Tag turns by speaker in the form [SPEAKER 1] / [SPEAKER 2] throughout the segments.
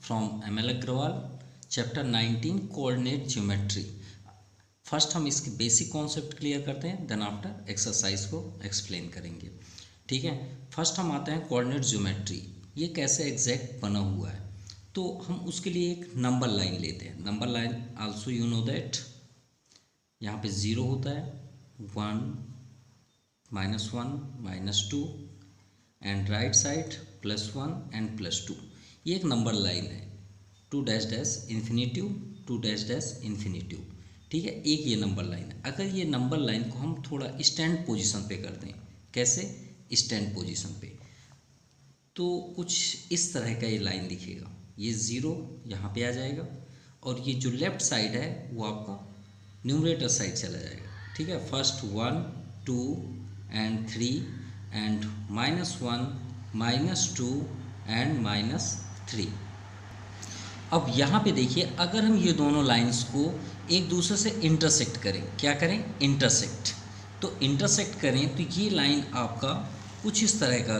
[SPEAKER 1] From ML. Agarwal, chapter 19 coordinate geometry. First हम इसके basic concept clear करते हैं, देन आफ्टर एक्सरसाइज को एक्सप्लेन करेंगे। ठीक है, फर्स्ट हम आते हैं कोऑर्डिनेट ज्योमेट्री। ये कैसे एग्जैक्ट बना हुआ है, तो हम उसके लिए एक नंबर लाइन लेते हैं। Number line also you know that यहाँ पे 0 होता है, 1 -1 -2 एंड राइट साइड +1 एंड +2। ये एक नंबर लाइन है, 2 dash dash infinitive 2 dash dash infinitive. ठीक है, एक ये नंबर लाइन है। अगर ये नंबर लाइन को हम थोड़ा स्टैंड पोजीशन पे कर दें, कैसे स्टैंड पोजीशन पे, तो कुछ इस तरह का ये लाइन दिखेगा। ये 0 यहाँ पे आ जाएगा और ये जो लेफ्ट साइड है वो आपका न्यूमरेटर साइड चला जाएगा। ठीक है, फर्स्ट 1 2 एंड 3 एंड -1 -2 एंड -3। अब यहाँ पे देखिए, अगर हम ये दोनों लाइंस को एक दूसरे से इंटरसेक्ट करें, क्या करें, इंटरसेक्ट, तो इंटरसेक्ट करें तो ये लाइन आपका कुछ इस तरह का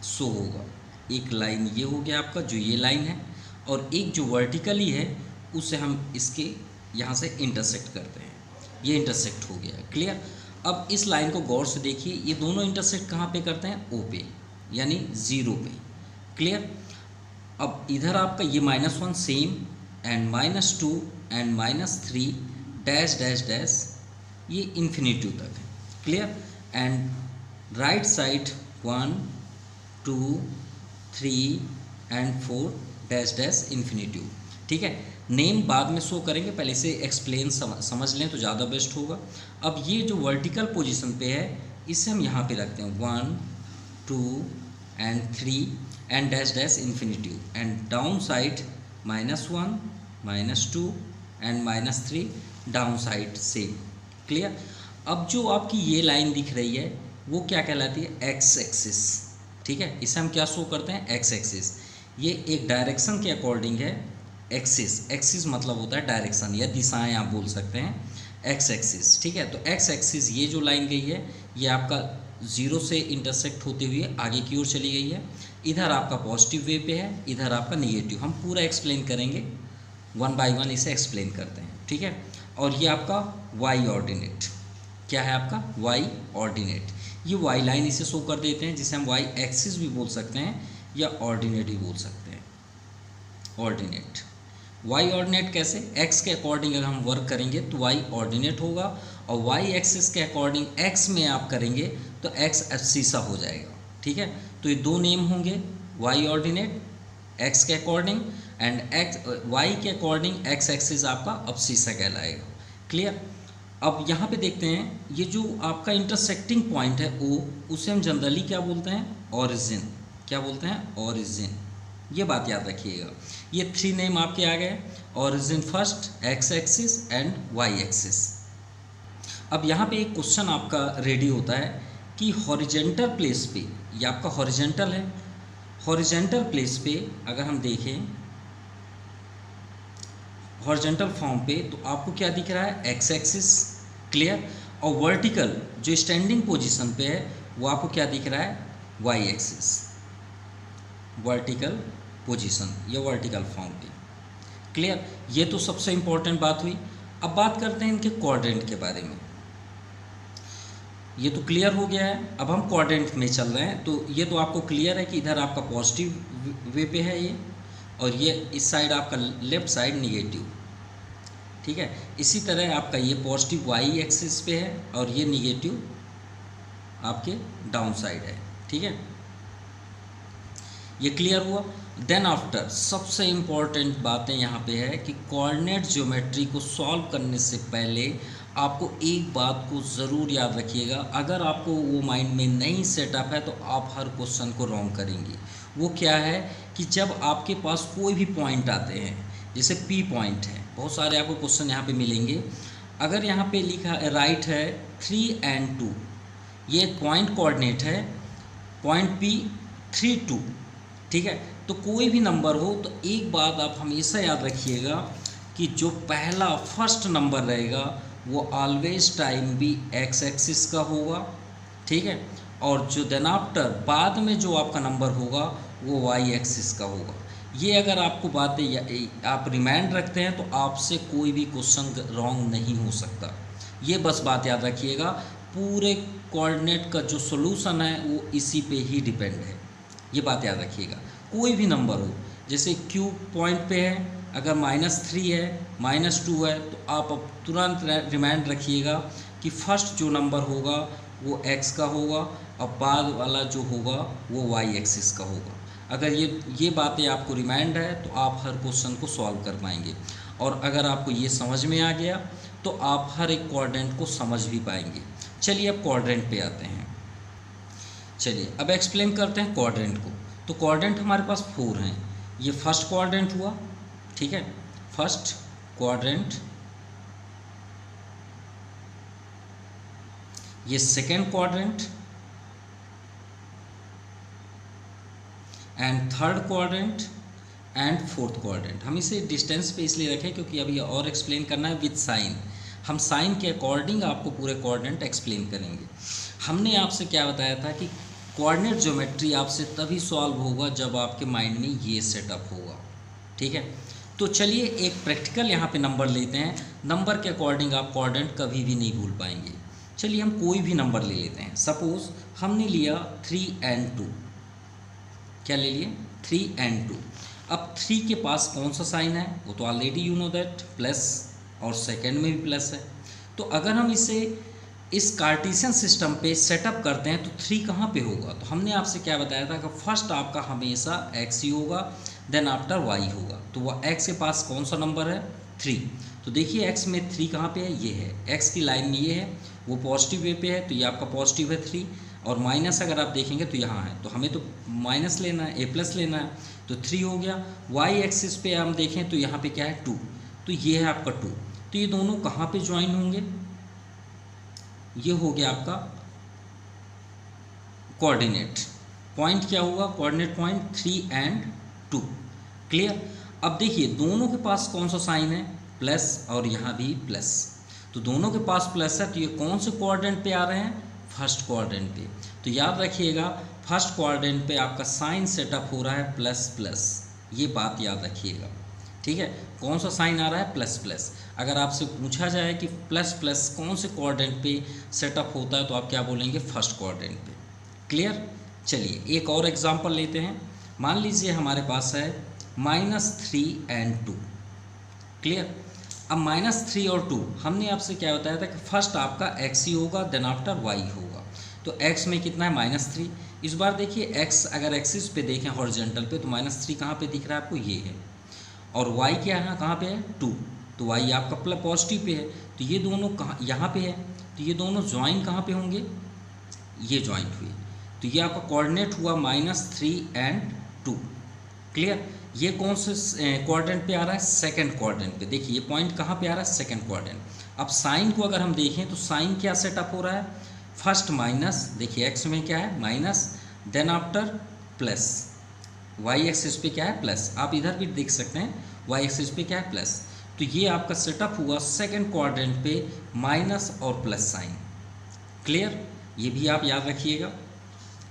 [SPEAKER 1] शो होगा। एक लाइन ये हो गया आपका, जो ये लाइन है, और एक जो वर्टिकली है उसे हम इसके यहाँ से इंटरसेक्ट करते हैं। ये इंटरसेक्ट हो गया, क्लियर। अब इस लाइन को गौर से देखिए, ये दोनों इंटरसेक्ट कहाँ पे करते हैं, O पे, यानी 0 पे, क्लियर। अब इधर आपका ये -1 same and -2 and -3 dash dash dash, ये इन्फिनिटिव तक है, clear. And right side 1 2 3 and 4 dash dash infinitive. ठीक है, नेम बाद में शो करेंगे, पहले से एक्सप्लेन समझ लें तो ज़्यादा बेस्ट होगा। अब ये जो वर्टिकल पोजीशन पे है, इसे हम यहाँ पे रखते हैं 1 2 and 3 and dash dash infinitive, and down side -1 -2 and -3 down side same, clear. अब जो आपकी ये लाइन दिख रही है वो क्या कहलाती है, एक्स एक्सिस। ठीक है, इसे हम क्या शो करते हैं, एक्स एक्सिस। ये एक डायरेक्शन के अकॉर्डिंग है, एक्सिस, एक्सिस मतलब होता है डायरेक्शन या दिशाएं आप बोल सकते हैं, एक्स एक्सिस। ठीक है, तो एक्स एक्सिस ये जो लाइन गई है ये आपका 0 से इंटरसेक्ट होते हुए आगे की ओर चली गई है। इधर आपका पॉजिटिव वे पे है, इधर आपका निगेटिव। हम पूरा एक्सप्लेन करेंगे, 1 बाय 1 इसे एक्सप्लेन करते हैं। ठीक है, और ये आपका वाई ऑर्डिनेट, क्या है आपका वाई ऑर्डिनेट। ये वाई लाइन इसे शो कर देते हैं, जिसे हम वाई एक्सिस भी बोल सकते हैं या ऑर्डिनेट भी बोल सकते हैं, ऑर्डिनेट। वाई ऑर्डिनेट कैसे, एक्स के अकॉर्डिंग अगर हम वर्क करेंगे तो वाई ऑर्डिनेट होगा, और वाई एक्सिस के अकॉर्डिंग एक्स में आप करेंगे तो एक्स एब्सिसा हो जाएगा। ठीक है, तो ये दो नेम होंगे, वाई ऑर्डिनेट एक्स के अकॉर्डिंग एंड एक्स वाई के अकॉर्डिंग एक्स एक्सिस आपका एब्सिसा कहलाएगा, क्लियर। अब यहाँ पे देखते हैं, ये जो आपका इंटरसेक्टिंग पॉइंट है ओ, उसे हम जनरली क्या बोलते हैं, ऑरिजिन। क्या बोलते हैं, ऑरिजिन। ये बात याद रखिएगा। ये 3 नेम आपके आ गए, origin first, X axis and Y axis. अब यहाँ पे एक क्वेश्चन आपका रेडी होता है कि हॉरिजेंटल प्लेस पे, ये आपका हॉरिजेंटल है, हॉरिजेंटल प्लेस पे अगर हम देखें हॉरिजेंटल फॉर्म पे, तो आपको क्या दिख रहा है, एक्स एक्सिस, क्लियर। और वर्टिकल जो स्टैंडिंग पोजीशन पे है वो आपको क्या दिख रहा है, वाई एक्सिस, वर्टिकल पोजीशन या वर्टिकल फॉर्म पे, क्लियर। ये तो सबसे इम्पोर्टेंट बात हुई। अब बात करते हैं इनके कोऑर्डिनेट के बारे में। ये तो क्लियर हो गया है, अब हम कोऑर्डिनेट में चल रहे हैं। तो ये तो आपको क्लियर है कि इधर आपका पॉजिटिव वे पे है ये, और ये इस साइड आपका लेफ्ट साइड निगेटिव। ठीक है, इसी तरह आपका ये पॉजिटिव वाई एक्सिस पे है और ये निगेटिव आपके डाउन साइड है। ठीक है, ये क्लियर हुआ। देन आफ्टर सबसे इम्पॉर्टेंट बातें यहाँ पे है कि कोऑर्डिनेट ज्योमेट्री को सॉल्व करने से पहले आपको एक बात को ज़रूर याद रखिएगा। अगर आपको वो माइंड में नहीं सेटअप है तो आप हर क्वेश्चन को रॉन्ग करेंगे। वो क्या है कि जब आपके पास कोई भी पॉइंट आते हैं, जैसे पी पॉइंट है, बहुत सारे आपको क्वेश्चन यहाँ पे मिलेंगे। अगर यहाँ पे लिखा राइट है 3 and 2, ये एक पॉइंट कोऑर्डिनेट है, पॉइंट पी 3 2। ठीक है, तो कोई भी नंबर हो तो एक बात आप हमेशा याद रखिएगा कि जो पहला फर्स्ट नंबर रहेगा वो ऑलवेज टाइम भी एक्स एक्सिस का होगा। ठीक है, और जो देन आफ्टर बाद में जो आपका नंबर होगा वो वाई एक्सिस का होगा। ये अगर आपको बातें आप रिमाइंड रखते हैं तो आपसे कोई भी क्वेश्चन रॉन्ग नहीं हो सकता। ये बस बात याद रखिएगा, पूरे कोऑर्डिनेट का जो सॉल्यूशन है वो इसी पे ही डिपेंड है। ये बात याद रखिएगा, कोई भी नंबर हो, जैसे क्यू पॉइंट पे है, अगर -3 है, -2 है, तो आप अब तुरंत रिमाइंड रखिएगा कि फर्स्ट जो नंबर होगा वो x का होगा और बाद वाला जो होगा वो y एक्सिस का होगा। अगर ये बातें आपको रिमाइंड है तो आप हर क्वेश्चन को सॉल्व कर पाएंगे, और अगर आपको ये समझ में आ गया तो आप हर एक क्वाड्रेंट को समझ भी पाएंगे। चलिए अब क्वाड्रेंट पे आते हैं। चलिए अब एक्सप्लेन करते हैं क्वाड्रेंट को। तो क्वाड्रेंट हमारे पास 4 हैं। ये फर्स्ट क्वाड्रेंट हुआ, ठीक है, फर्स्ट क्वाड्रेंट, ये second quadrant and third quadrant and fourth quadrant. हम इसे डिस्टेंस पे इसलिए रखें क्योंकि अभी और एक्सप्लेन करना है विद साइन। हम साइन के अकॉर्डिंग आपको पूरे क्वाड्रेंट एक्सप्लेन करेंगे। हमने आपसे क्या बताया था कि कोऑर्डिनेट ज्योमेट्री आपसे तभी सॉल्व होगा जब आपके माइंड में ये सेटअप होगा, ठीक है। तो चलिए एक प्रैक्टिकल यहाँ पे नंबर लेते हैं। नंबर के अकॉर्डिंग आप कोऑर्डिनेट कभी भी नहीं भूल पाएंगे। चलिए हम कोई भी नंबर ले लेते हैं। सपोज हमने लिया 3 and 2। क्या ले लिए? 3 and 2। अब 3 के पास कौन सा साइन है? वो तो already you know that, plus, और सेकेंड में भी प्लस है। तो अगर हम इसे इस कार्टेशियन सिस्टम पे सेटअप करते हैं तो 3 कहाँ पे होगा? तो हमने आपसे क्या बताया था कि फर्स्ट आपका हमेशा x ही होगा, देन आफ्टर y होगा। तो वह x के पास कौन सा नंबर है? 3। तो देखिए x में 3 कहाँ पे है? ये है, x की लाइन ये है, वो पॉजिटिव वे पे है, तो ये आपका पॉजिटिव है 3, और माइनस अगर आप देखेंगे तो यहाँ है, तो हमें तो माइनस लेना है, a प्लस लेना है, तो 3 हो गया। y एक्सिस पे हम देखें तो यहाँ पे क्या है? 2, तो ये है आपका 2। तो ये दोनों कहाँ पे ज्वाइन होंगे? ये हो गया आपका कोऑर्डिनेट पॉइंट। क्या हुआ? Coordinate point 3 and 2। क्लियर? अब देखिए दोनों के पास कौन सा साइन है? प्लस, और यहाँ भी प्लस। तो दोनों के पास प्लस है, तो ये कौन से क्वाड्रेंट पे आ रहे हैं? फर्स्ट क्वाड्रेंट पे। तो याद रखिएगा फर्स्ट क्वाड्रेंट पे आपका साइन सेटअप हो रहा है प्लस प्लस, ये बात याद रखिएगा, ठीक है। कौन सा साइन आ रहा है? Plus plus. अगर आपसे पूछा जाए कि प्लस प्लस कौन से क्वाड्रेंट पे सेटअप होता है तो आप क्या बोलेंगे? फर्स्ट क्वाड्रेंट पे। क्लियर? चलिए एक और एग्जांपल लेते हैं। मान लीजिए हमारे पास है -3 and 2। क्लियर? अब -3 और 2 हमने आपसे क्या बताया था कि फर्स्ट आपका x ही होगा, देन आफ्टर y होगा। तो x में कितना है? -3। इस बार देखिए x अगर एक्सिस पे देखें हॉरिजॉन्टल पे तो -3 कहाँ पे दिख रहा है आपको? ये है, और y क्या है? कहाँ पे है? 2। तो y आपका प्लस पॉजिटिव पे है, तो ये दोनों कहाँ? यहाँ पे है, तो ये दोनों ज्वाइन कहाँ पे होंगे? ये ज्वाइंट हुए, तो ये आपका कोऑर्डिनेट हुआ -3 and 2। क्लियर? ये कौन से क्वाड्रेंट पे आ रहा है? सेकंड क्वाड्रेंट पे। देखिए ये पॉइंट कहाँ पे आ रहा है? Second quadrant. अब साइन को अगर हम देखें तो साइन क्या सेटअप हो रहा है? फर्स्ट माइनस, देखिए x में क्या है? Minus, then after plus, y axis पे क्या है? प्लस। आप इधर भी देख सकते हैं y एक्सिस पे क्या है? प्लस। तो ये आपका सेटअप हुआ सेकंड क्वाड्रेंट पे माइनस और प्लस साइन। क्लियर? ये भी आप याद रखिएगा।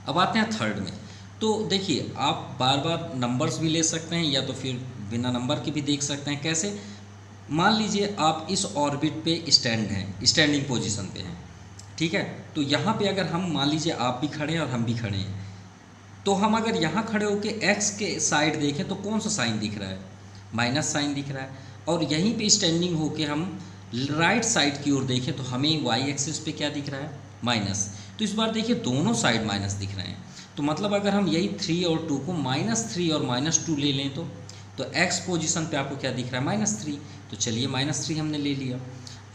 [SPEAKER 1] अब आते हैं थर्ड में। तो देखिए आप बार बार नंबर्स भी ले सकते हैं या तो फिर बिना नंबर के भी देख सकते हैं। कैसे? मान लीजिए आप इस ऑर्बिट पे स्टैंड हैं, स्टैंडिंग पोजीशन पे हैं, ठीक है। तो यहाँ पे अगर हम मान लीजिए आप भी खड़े हैं और हम भी खड़े हैं, तो हम अगर यहाँ खड़े होकर x के साइड देखें तो कौन सा साइन दिख रहा है? माइनस साइन दिख रहा है। और यहीं पे स्टैंडिंग होके हम राइट साइड की ओर देखें तो हमें y एक्सिस पे क्या दिख रहा है? माइनस। तो इस बार देखिए दोनों साइड माइनस दिख रहे हैं। तो मतलब अगर हम यही 3 और 2 को -3 और -2 ले लें तो x पोजीशन पे आपको क्या दिख रहा है? -3। तो चलिए -3 हमने ले लिया,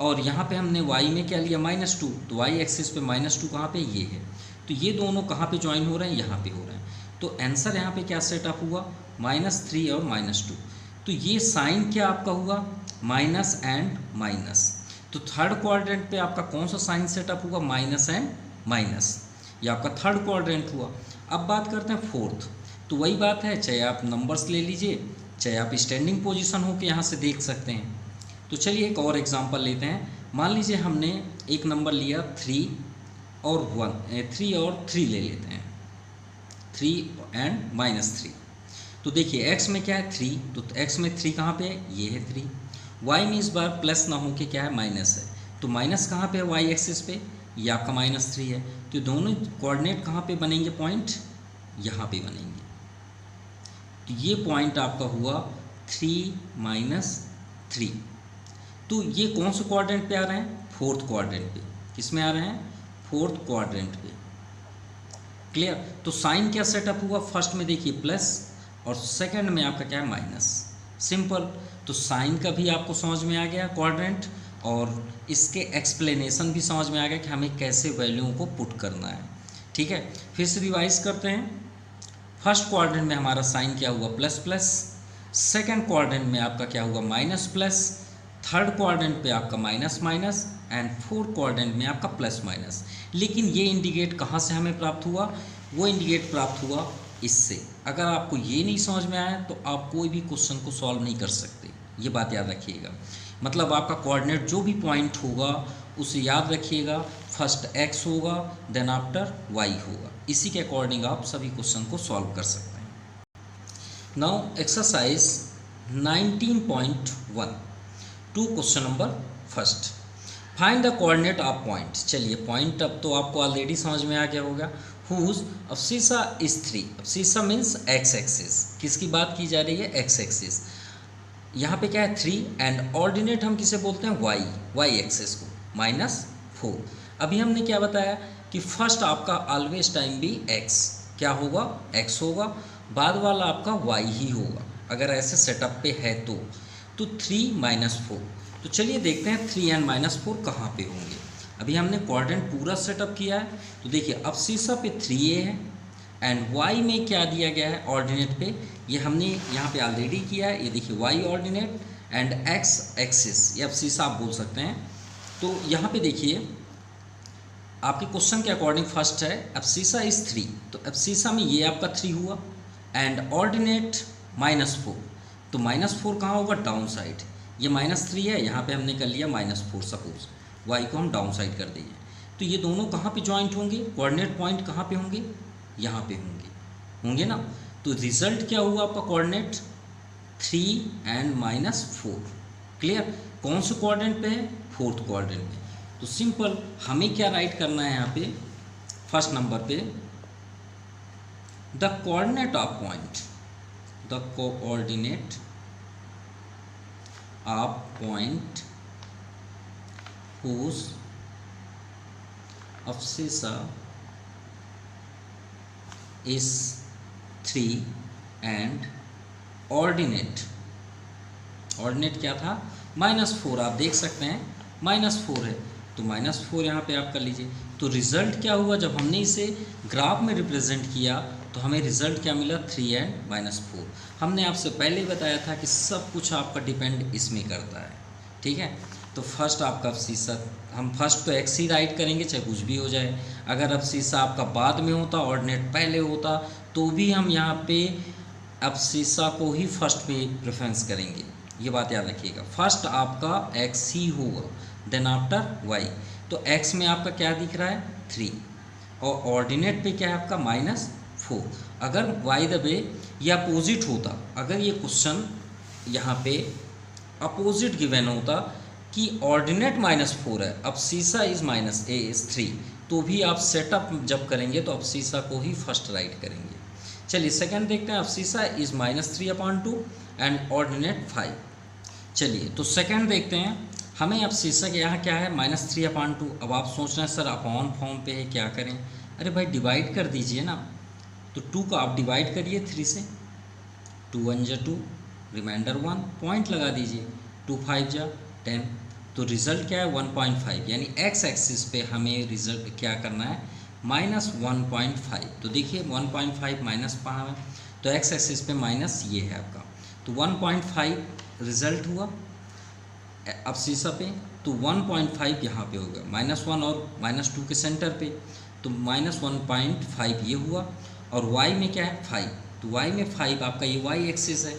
[SPEAKER 1] और यहाँ पे हमने y में क्या लिया? -2। तो y एक्सिस पे -2 कहाँ पे? ये है। तो ये दोनों कहाँ पे ज्वाइन हो रहे हैं? यहाँ पे हो रहे हैं। तो आंसर यहाँ पे क्या सेटअप हुआ? -3 और -2। तो ये साइन क्या आपका हुआ? Minus and minus. तो थर्ड क्वाड्रेंट पे आपका कौन सा साइन सेटअप हुआ? Minus and minus. ये आपका थर्ड क्वाड्रेंट हुआ। अब बात करते हैं फोर्थ। तो वही बात है, चाहे आप नंबर्स ले लीजिए, चाहे आप स्टैंडिंग पोजीशन हो के यहाँ से देख सकते हैं। तो चलिए एक और एग्जांपल लेते हैं। मान लीजिए हमने एक नंबर लिया 3 और 3 ले लेते हैं, 3 and -3। तो देखिए x में क्या है 3, तो x में 3 कहाँ पे है, ये है 3। y में इस बार प्लस ना हो के क्या है माइनस है, तो माइनस कहाँ पे है y एक्सिस पे, ये आपका -3 है। तो दोनों कोऑर्डिनेट कहाँ पे बनेंगे, पॉइंट यहाँ पे बनेंगे। तो ये पॉइंट आपका हुआ 3 - 3। तो ये कौन से क्वाड्रेंट पे आ रहे हैं, फोर्थ क्वाड्रेंट पे। किस में आ रहे हैं, फोर्थ क्वाड्रेंट पे। क्लियर। तो साइन क्या सेटअप हुआ, फर्स्ट में देखिए प्लस और सेकंड में आपका क्या है माइनस, सिंपल। तो साइन का भी आपको समझ में आ गया क्वाड्रेंट, और इसके एक्सप्लेनेशन भी समझ में आ गया कि हमें कैसे वैल्यूओं को पुट करना है। ठीक है, फिर से रिवाइज करते हैं। फर्स्ट क्वाड्रेंट में हमारा साइन क्या हुआ, प्लस प्लस। सेकंड क्वाड्रेंट में आपका क्या हुआ, माइनस प्लस। थर्ड क्वाड्रेंट पे आपका minus minus, and fourth quadrant में आपका प्लस माइनस। लेकिन ये इंडिकेट कहाँ से हमें प्राप्त हुआ, वो इंडिकेट प्राप्त हुआ इससे। अगर आपको ये नहीं समझ में आया तो आप कोई भी क्वेश्चन को सॉल्व नहीं कर सकते, ये बात याद रखिएगा। मतलब आपका कोऑर्डिनेट जो भी पॉइंट होगा उसे याद रखिएगा, फर्स्ट x होगा देन आफ्टर y होगा। इसी के अकॉर्डिंग आप सभी क्वेश्चन को सॉल्व कर सकते हैं। Now exercise 19.1 two question number first, find the coordinate of point. चलिए पॉइंट अब तो आपको ऑलरेडी समझ में आ गया होगा। Whose abscissa is 3, abscissa means x axis, किसकी बात की जा रही है, x एक्सिस। यहाँ पे क्या है 3, एंड ऑर्डिनेट हम किसे बोलते हैं, y एक्सिस को, -4। अभी हमने क्या बताया कि फर्स्ट आपका ऑलवेज टाइम भी x क्या होगा, x होगा, बाद वाला आपका y ही होगा अगर ऐसे सेटअप पे है तो 3 - 4। तो चलिए देखते हैं 3 एंड -4 कहाँ पे होंगे। अभी हमने क्वाड्रेंट पूरा सेटअप किया है, तो देखिए अब्सिसा पे 3a है, एंड y में क्या दिया गया है ऑर्डिनेट पे, ये हमने यहाँ पे ऑलरेडी किया है। ये देखिए y ordinate and x axis, ये अब्सिसा आप बोल सकते हैं। तो यहाँ पे देखिए आपके क्वेश्चन के अकॉर्डिंग फर्स्ट है अब्सिसा इज 3, तो अब्सिसा में ये आपका 3 हुआ, एंड ऑर्डिनेट -4, तो -4 कहाँ होगा, डाउन साइड। ये -3 है, यहाँ पे हमने कर लिया -4, सपोज y को हम डाउन साइड कर देंगे। तो ये दोनों कहाँ पे जॉइंट होंगे, कोऑर्डिनेट पॉइंट कहाँ पे होंगे, यहाँ पे होंगे ना। तो रिजल्ट क्या हुआ आपका, कोऑर्डिनेट 3 एंड -4। क्लियर। कौन से क्वाड्रेंट पे है, फोर्थ क्वाड्रेंट पे। तो सिंपल हमें क्या राइट करना है यहाँ पे, फर्स्ट नंबर पे the coordinate of point, the coordinate of point whose abscissa is 3 and ordinate क्या था, -4। आप देख सकते हैं -4 है, तो -4 यहाँ पे आप कर लीजिए। तो रिज़ल्ट क्या हुआ, जब हमने इसे ग्राफ में रिप्रेजेंट किया तो हमें रिज़ल्ट क्या मिला, 3 एंड -4। हमने आपसे पहले ही बताया था कि सब कुछ आपका डिपेंड इसमें करता है। ठीक है, तो फर्स्ट आपका अब्सिसा, हम फर्स्ट तो x ही राइट करेंगे चाहे कुछ भी हो जाए। अगर अब्सिसा आपका बाद में होता, ऑर्डिनेट पहले होता, तो भी हम यहाँ पे अब्सिसा को ही फर्स्ट में प्रेफरेंस करेंगे। ये बात याद रखिएगा, फर्स्ट आपका x ही होगा देन आफ्टर y। तो x में आपका क्या दिख रहा है, 3, और ऑर्डिनेट पे क्या है आपका -4। अगर y द वे ये अपोजिट होता, अगर ये क्वेश्चन यहाँ पे अपोजिट गिवन होता कि ऑर्डिनेट -4 है, अब्सिसा इज -3, तो भी आप सेटअप जब करेंगे तो अब्सिसा को ही फर्स्ट राइट करेंगे। चलिए सेकंड देखते हैं, अब्सिसा इज -3/2 एंड ऑर्डिनेट 5। चलिए तो सेकंड देखते हैं, हमें अब्सिसा के यहाँ क्या है, -3/2। अब आप सोच रहे हैं सर अपॉन फॉर्म पे है, क्या करें। अरे भाई डिवाइड कर दीजिए ना, तो 2 का आप डिवाइड करिए 3 से, 2 1 जा 2, रिमाइंडर 1, पॉइंट लगा दीजिए, 2 5 जा 10। तो रिज़ल्ट क्या है, 1.5, यानी x एक्सिस पे हमें रिज़ल्ट क्या करना है, -1.5। तो देखिए 1.5 माइनस कहाँ है, तो x एक्सिस पे माइनस ये है आपका, तो 1.5 रिज़ल्ट हुआ अब्सिसा पे। तो 1.5 यहाँ पे होगा, -1 और -2 के सेंटर पे, तो -1.5 ये हुआ। और y में क्या है, 5, तो y में 5 आपका ये y एक्सिस है,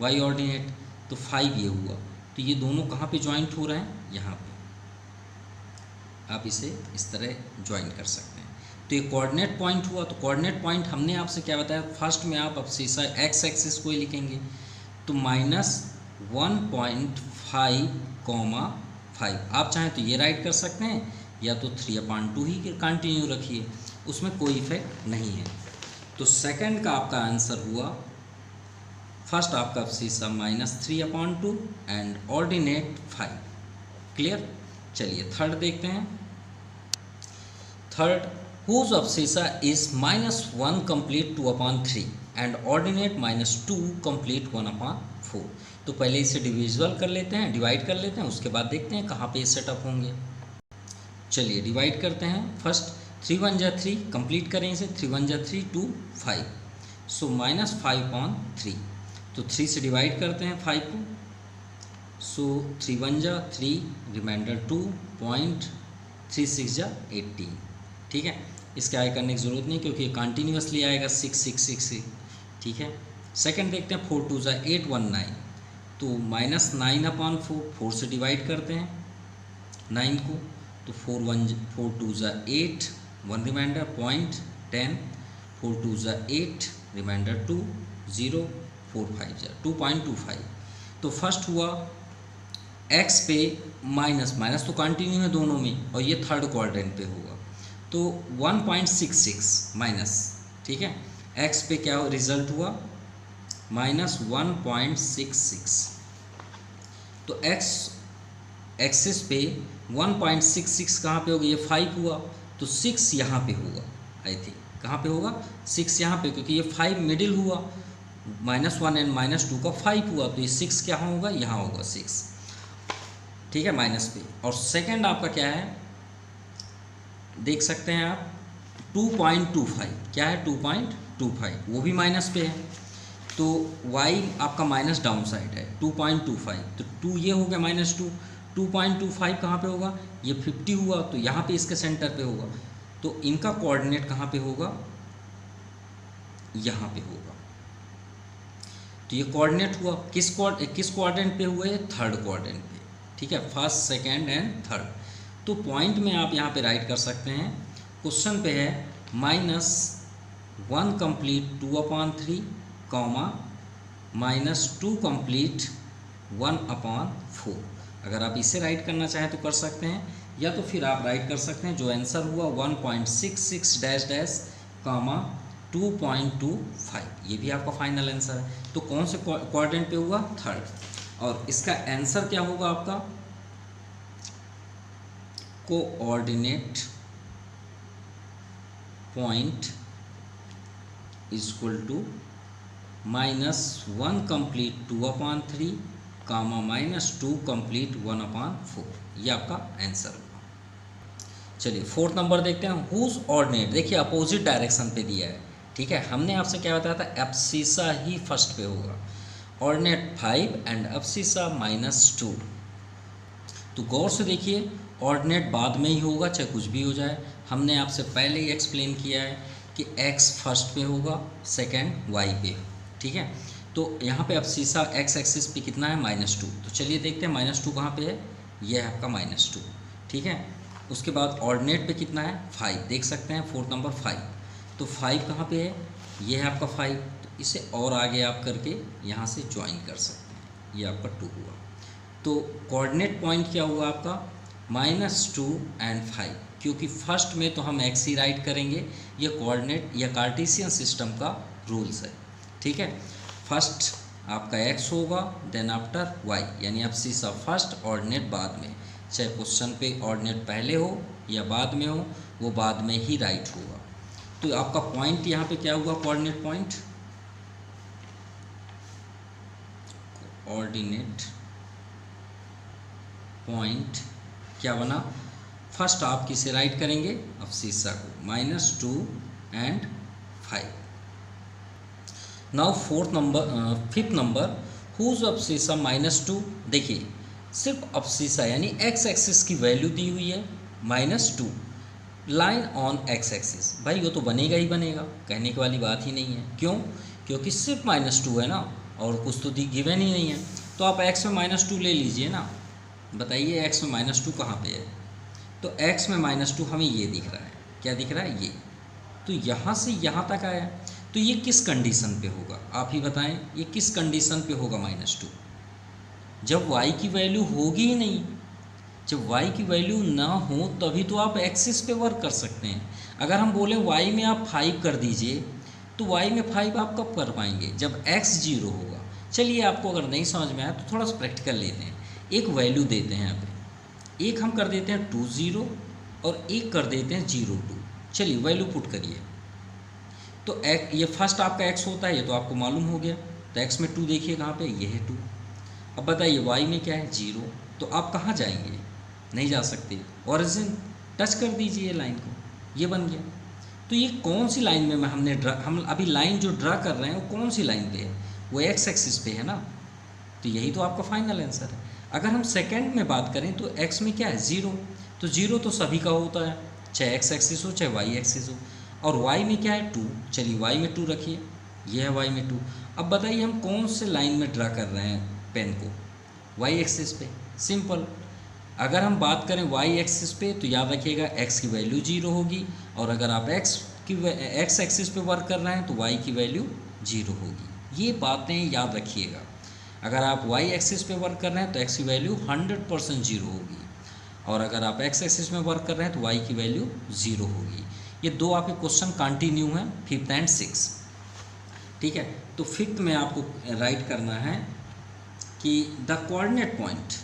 [SPEAKER 1] y ऑर्डिनेट, तो 5 ये हुआ। तो ये दोनों कहाँ पे ज्वाइंट हो रहे हैं, यहाँ पे। आप इसे इस तरह ज्वाइन कर सकते हैं। तो तो ये कोऑर्डिनेट पॉइंट हुआ। तो कोऑर्डिनेट पॉइंट हमने आपसे क्या बताया, फर्स्ट में आप अब्सिसा एक्स एक्सिस को ही लिखेंगे, तो -1.5, आप चाहें तो ये राइट कर सकते हैं, या तो 3/2 ही कंटिन्यू रखिए, उसमें कोई इफेक्ट नहीं है। तो सेकंड का आपका आंसर हुआ, फर्स्ट आपका अब्सिसा -3/2 एंड ऑर्डिनेट 5। क्लियर। चलिए थर्ड देखते हैं। Third, whose abscissa is -1 complete 2/3 and ordinate -2 complete 1/4। तो पहले इसे डिविजिबल कर लेते हैं, डिवाइड कर लेते हैं, उसके बाद देखते हैं कहाँ पे ये सेटअप होंगे। चलिए डिवाइड करते हैं। फर्स्ट 3 1 जा 3, कंप्लीट करें इसे, 3 1 जा 3 2 5, सो -5/3। तो 3 से डिवाइड करते हैं 5 को, सो 3 1 जा 3, रिमाइंडर 2, पॉइंट 3 6 जा 18। ठीक है, इसके आगे करने की ज़रूरत नहीं क्योंकि ये कंटिन्यूसली आएगा 6 6 6 6। ठीक है, सेकंड देखते हैं 4 2 जा 8 1 9, तो -9/4, 4 से डिवाइड करते हैं 9 को, तो 4 2 जा 8, 1 रिमाइंडर, पॉइंट 10, 4 2 जा 8, रिमाइंडर 2 0, 4 5 जा 2.25। तो फर्स्ट हुआ x पे माइनस माइनस तो कंटिन्यू है दोनों में, और ये थर्ड क्वाड्रेंट पे होगा, तो 1.66 माइनस। ठीक है, x पे क्या रिजल्ट हुआ, -1.66। तो x एक्सिस पे 1.66 कहाँ पे होगा, ये 5 हुआ, तो 6 यहाँ पे होगा, आई थिंक कहाँ पे होगा, 6 यहाँ पे, क्योंकि ये 5 मिडिल हुआ, -1 एंड -2 का 5 हुआ, तो ये 6 क्या होगा, यहाँ होगा 6। ठीक है, माइनस पे। और सेकंड आपका क्या है, देख सकते हैं आप 2.25, क्या है 2.25, वो भी माइनस पे है, तो y आपका माइनस डाउन साइड है 2.25, तो 2 ये हो गया -2, 2.25 कहाँ पे होगा, ये 50 हुआ, तो यहाँ पे इसके सेंटर पे होगा, तो इनका कोऑर्डिनेट कहाँ पे होगा, यहाँ पे होगा। तो ये कोऑर्डिनेट हुआ किस कोऑर्डिनेट पे हुआ, थर्ड कोऑर्डिनेट पे। ठीक है, फर्स्ट सेकंड एंड थर्ड। तो पॉइंट में आप यहाँ पे राइट कर सकते हैं, क्वेश्चन पे है -1 कंप्लीट 2/3, -2 कंप्लीट 1/4। अगर आप इसे राइट करना चाहें तो कर सकते हैं, या तो फिर आप राइट कर सकते हैं जो आंसर हुआ 1.66 -2.25, ये भी आपका फाइनल आंसर है। तो कौन से क्वाड्रेंट पे हुआ, थर्ड। और इसका आंसर क्या होगा आपका, coordinate point is equal to -1 complete 2/3, -2 complete 1/4, ये आपका आंसर होगा। चलिए फोर्थ नंबर देखते हैं, हुज ऑर्डिनेट, देखिए अपोजिट डायरेक्शन पे दिया है। ठीक है, हमने आपसे क्या बताया था, एब्सिसा ही फर्स्ट पे होगा, ऑर्डिनेट 5 एंड अब्सिसा -2। तो गौर से देखिए, ऑर्डिनेट बाद में ही होगा चाहे कुछ भी हो जाए। हमने आपसे पहले ही एक्सप्लेन किया है कि x फर्स्ट पे होगा, सेकंड y पे। ठीक है, तो यहाँ पे अब्सिसा x एक्सिस पे कितना है, -2। तो चलिए देखते हैं -2 कहाँ पे है, ये है आपका -2। ठीक है, उसके बाद ऑर्डिनेट पे कितना है, 5, देख सकते हैं फोर्थ नंबर 5। तो 5 कहाँ पे है, ये है आपका 5, तो इसे और आगे आप करके यहाँ से ज्वाइन कर सकते हैं, ये आपका 2 हुआ। तो कोऑर्डिनेट पॉइंट क्या हुआ आपका, -2 एंड 5, क्योंकि फर्स्ट में तो हम x ही राइट करेंगे, ये कोऑर्डिनेट या कार्टेशियन सिस्टम का रूल्स है। ठीक है, फर्स्ट आपका x होगा, देन आफ्टर y, यानी अब्सिसा फर्स्ट, ऑर्डिनेट बाद में। चाहे क्वेश्चन पे ऑर्डिनेट पहले हो या बाद में हो, वो बाद में ही राइट होगा। तो आपका पॉइंट यहाँ पे क्या हुआ, कोऑर्डिनेट पॉइंट, कोऑर्डिनेट पॉइंट क्या बना, फर्स्ट आप किसे राइट करेंगे, अब्सिसा को, -2 and 5। Now fifth number, whose abscissa -2। देखिए सिर्फ अब्सिसा यानी x एक्सिस की वैल्यू दी हुई है -2, लाइन ऑन x एक्सिस, भाई वो तो बनेगा ही बनेगा, कहने की वाली बात ही नहीं है। क्यों, क्योंकि सिर्फ -2 है ना, और कुछ तो गिवन ही नहीं है। तो आप x में -2 ले लीजिए ना, बताइए x में -2 कहाँ पे है, तो x में -2 हमें ये दिख रहा है, क्या दिख रहा है, ये तो यहाँ से यहाँ तक आया, तो ये किस कंडीशन पे होगा आप ही बताएं, ये किस कंडीशन पे होगा -2? जब y की वैल्यू होगी ही नहीं। जब y की वैल्यू ना हो तभी तो आप एक्सिस पे वर्क कर सकते हैं। अगर हम बोलें y में आप 5 कर दीजिए, तो y में 5 आप कब कर पाएंगे? जब x 0 होगा। चलिए आपको अगर नहीं समझ में आया तो थोड़ा सा प्रैक्टिकल लेते हैं। एक वैल्यू देते हैं यहाँ पे, एक हम कर देते हैं 2 0 और एक कर देते हैं 0 2। चलिए वैल्यू पुट करिए। तो ये फर्स्ट आपका x होता है, ये तो आपको मालूम हो गया। तो x में 2 देखिए कहाँ पे, ये है 2। अब बताइए y में क्या है 0, तो आप कहाँ जाएंगे? नहीं जा सकते। ओरिजिन टच कर दीजिए लाइन को, ये बन गया। तो ये कौन सी लाइन में हम अभी लाइन जो ड्रा कर रहे हैं वो कौन सी लाइन पे है? वो x एक्सिस पे है ना। तो यही तो आपका फाइनल आंसर है। अगर हम सेकंड में बात करें तो x में क्या है 0, तो 0 तो सभी का होता है, चाहे x एक्सिस हो चाहे y एक्सिस हो। और y में क्या है 2, चलिए y में 2 रखिए, ये है y में 2। अब बताइए हम कौन से लाइन में ड्रा कर रहे हैं पेन को? y एक्सिस पे। सिंपल। अगर हम बात करें y एक्सिस पे तो याद रखिएगा x की वैल्यू 0 होगी, और अगर आप x एक्सिस पे वर्क कर रहे हैं तो y की वैल्यू 0 होगी। ये बातें याद रखिएगा। अगर आप y एक्सिस पे वर्क कर रहे हैं तो x की वैल्यू 100% 0 होगी, और अगर आप x एक्सिस में वर्क कर रहे हैं तो y की वैल्यू 0 होगी। ये दो आपके क्वेश्चन कंटिन्यू हैं, 5th एंड 6th। ठीक है, तो 5th में आपको राइट करना है कि the coordinate point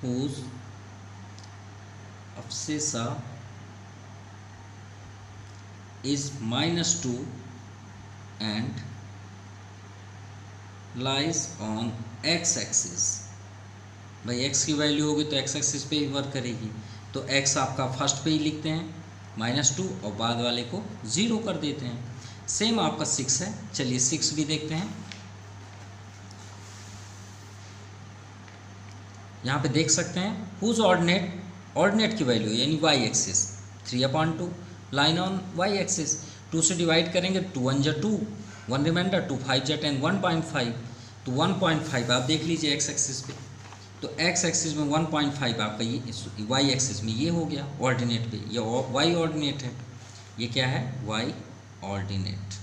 [SPEAKER 1] whose abscissa is -2 and lies on x axis. भाई x की वैल्यू होगी तो x एक्सिस पे ही वर्क करेगी, तो x आपका फर्स्ट पे ही लिखते हैं -2 और बाद वाले को 0 कर देते हैं। सेम आपका 6 है, चलिए 6 भी देखते हैं। यहाँ पे देख सकते हैं हुज ऑर्डिनेट की वैल्यू यानी y axis 3/2 line on y axis. 2 से डिवाइड करेंगे, 2 1 जा 2, 1 रिमाइंडर, 2 5 जा 10, 1.5। तो 1.5 आप देख लीजिए x एक्सिस पे, तो x एक्सिस में 1.5 आपका ये y एक्सिस में ये हो गया ऑर्डिनेट पे, ये y ऑर्डिनेट है। ये क्या है? y ordinate.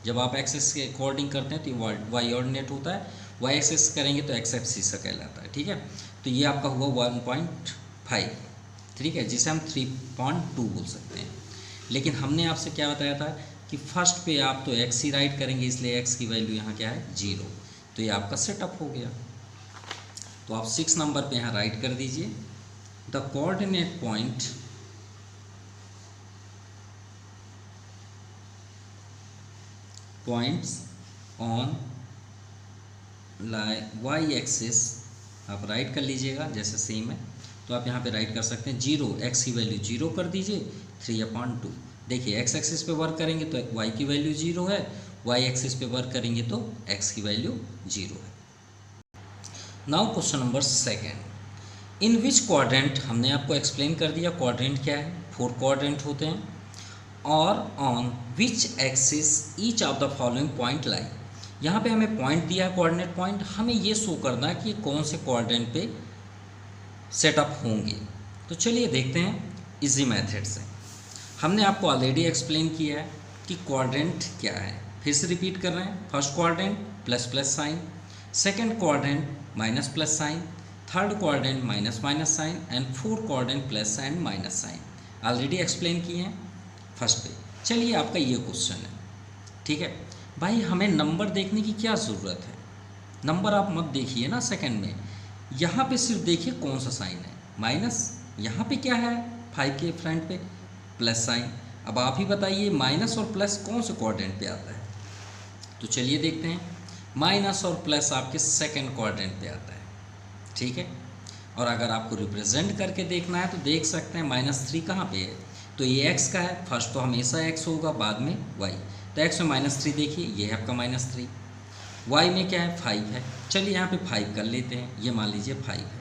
[SPEAKER 1] जब आप एक्सिस के अकॉर्डिंग करते हैं तो ये y ऑर्डिनेट होता है, y एक्सिस करेंगे तो x एक्सिस कहलाता है। ठीक है, तो ये आपका हुआ 1.5, ठीक है, जिसे हम 3.2 बोल सकते हैं। लेकिन हमने आपसे क्या बताया था कि फर्स्ट पे आप तो x ही राइट करेंगे, इसलिए x की वैल्यू यहाँ क्या है 0। तो ये आपका सेटअप हो गया। तो आप 6 नंबर पे यहाँ राइट कर दीजिए the coordinate points on y axis आप राइट कर लीजिएगा, जैसे सेम है तो आप यहाँ पे राइट कर सकते हैं 0, x की वैल्यू 0 कर दीजिए 3/2। देखिए x एक्सिस पे वर्क करेंगे तो y की वैल्यू 0 है, y एक्सिस पे वर्क करेंगे तो x की वैल्यू 0 है। नाउ क्वेश्चन नंबर 2, इन विच क्वाड्रेंट, हमने आपको एक्सप्लेन कर दिया क्वाड्रेंट क्या है, 4 क्वाड्रेंट होते हैं। और on which axis each of the following point लाई। यहाँ पे हमें पॉइंट दिया है कोऑर्डिनेट पॉइंट, हमें ये शो करना है कि कौन से कोऑर्डिनेट पे सेटअप होंगे। तो चलिए देखते हैं इजी मेथड से। हमने आपको ऑलरेडी एक्सप्लेन किया है कि क्वाड्रेंट क्या है, फिर से रिपीट कर रहे हैं। First quadrant plus plus sign, second quadrant minus plus sign, third quadrant minus minus sign and fourth quadrant plus sign minus sign. Already explain किए हैं फर्स्ट पे। चलिए आपका ये क्वेश्चन है, ठीक है भाई, हमें नंबर देखने की क्या ज़रूरत है? नंबर आप मत देखिए ना सेकंड में, यहाँ पे सिर्फ देखिए कौन सा साइन है, माइनस। यहाँ पे क्या है 5 के फ्रंट पे प्लस साइन। अब आप ही बताइए माइनस और प्लस कौन से क्वाड्रेंट पे आता है? तो चलिए देखते हैं, माइनस और प्लस आपके सेकंड क्वाड्रेंट पे आता है, ठीक है। और अगर आपको रिप्रेजेंट करके देखना है तो देख सकते हैं -3 कहाँ पे है, तो ये x का है, फर्स्ट तो हमेशा x होगा, बाद में y। तो x में -3 देखिए, ये है आपका -3। y में क्या है 5 है, चलिए यहाँ पे 5 कर लेते हैं, ये मान लीजिए 5 है।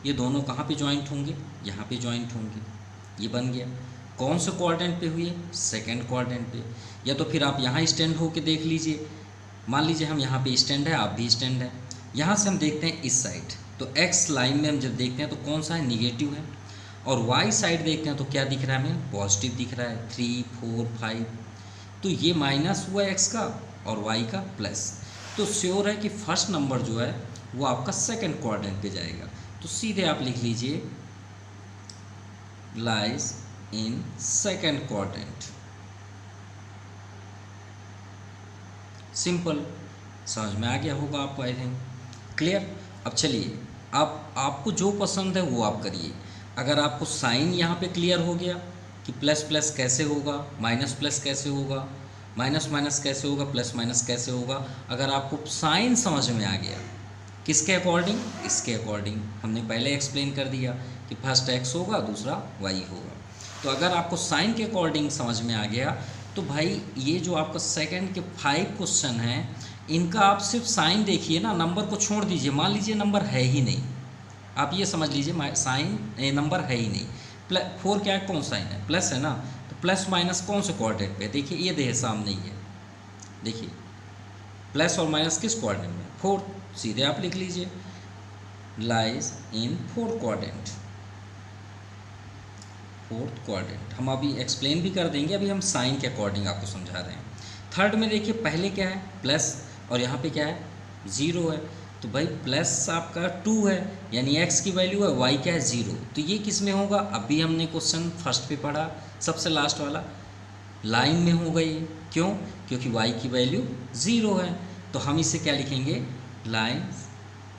[SPEAKER 1] ये दोनों कहाँ पे जॉइंट होंगे? यहाँ पे जॉइंट होंगे, ये बन गया। कौन से क्वाड्रेंट पे हुए? सेकंड क्वाड्रेंट पे। या तो फिर आप यहाँ स्टैंड होके देख लीजिए, मान लीजिए हम यहाँ पे स्टैंड है, आप भी स्टैंड है। यहाँ से हम देखते हैं इस साइड, तो एक्स लाइन में हम जब देखते हैं तो कौन सा है, निगेटिव है, और वाई साइड देखते हैं तो क्या दिख रहा है हमें, पॉजिटिव दिख रहा है, 3 4 5। तो ये माइनस हुआ एक्स का और वाई का प्लस। तो श्योर है कि फर्स्ट नंबर जो है वो आपका सेकंड क्वाड्रेंट पे जाएगा। तो सीधे आप लिख लीजिए lies in second quadrant. Simple, समझ में आ गया होगा आपको, आई थिंक क्लियर। अब चलिए, आप आपको जो पसंद है वो आप करिए। अगर आपको साइन यहाँ पे क्लियर हो गया कि प्लस प्लस कैसे होगा, माइनस प्लस कैसे होगा, माइनस माइनस कैसे होगा, प्लस माइनस कैसे होगा, अगर आपको साइन समझ में आ गया, किसके अकॉर्डिंग, इसके अकॉर्डिंग हमने पहले एक्सप्लेन कर दिया कि फर्स्ट एक्स होगा दूसरा वाई होगा। तो अगर आपको साइन के अकॉर्डिंग समझ में आ गया तो भाई ये जो आपका सेकंड के 5 क्वेश्चन हैं इनका आप सिर्फ साइन देखिए ना, नंबर को छोड़ दीजिए। मान लीजिए नंबर है ही नहीं, आप ये समझ लीजिए साइन नंबर है ही नहीं। 4 क्या है, कौन साइन है, प्लस है ना, तो प्लस माइनस कौन से क्वाड्रेंट पे, देखिए ये देह सामने ही है, देखिए प्लस और माइनस किस क्वाड्रेंट में, 4। सीधे आप लिख लीजिए lies in 4th quadrant. 4th quadrant हम अभी एक्सप्लेन भी कर देंगे, अभी हम साइन के अकॉर्डिंग आपको समझा रहे हैं। थर्ड में देखिए पहले क्या है, प्लस, और यहाँ पे क्या है, 0 है। तो भाई प्लस आपका 2 है, यानी x की वैल्यू है, y क्या है 0। तो ये किस में होगा, अभी हमने क्वेश्चन फर्स्ट पे पढ़ा, सबसे लास्ट वाला, लाइन में होगा ये। क्यों, क्योंकि y की वैल्यू 0 है। तो हम इसे क्या लिखेंगे, लाइन